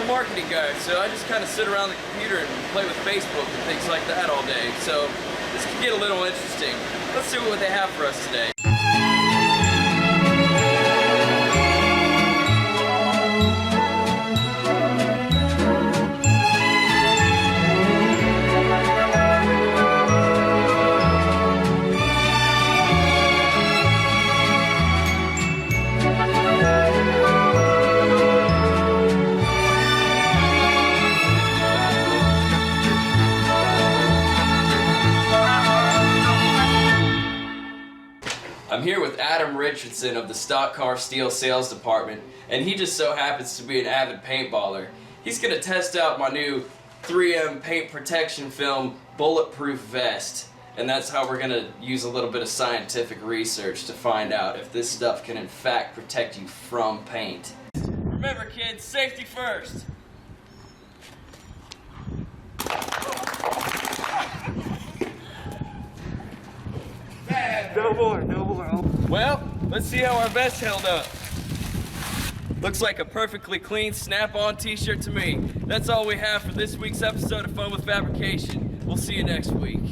a marketing guy, so I just kind of sit around the computer and play with Facebook and things like that all day. So this could get a little interesting. Let's see what they have for us today. I'm here with Adam Richardson of the Stock Car Steel Sales Department, and he just so happens to be an avid paintballer. He's going to test out my new 3M paint protection film bulletproof vest, and that's how we're going to use a little bit of scientific research to find out if this stuff can in fact protect you from paint. Remember kids, safety first! No more. Well, let's see how our vest held up. Looks like a perfectly clean snap-on t-shirt to me. That's all we have for this week's episode of Fun with Fabrication. We'll see you next week.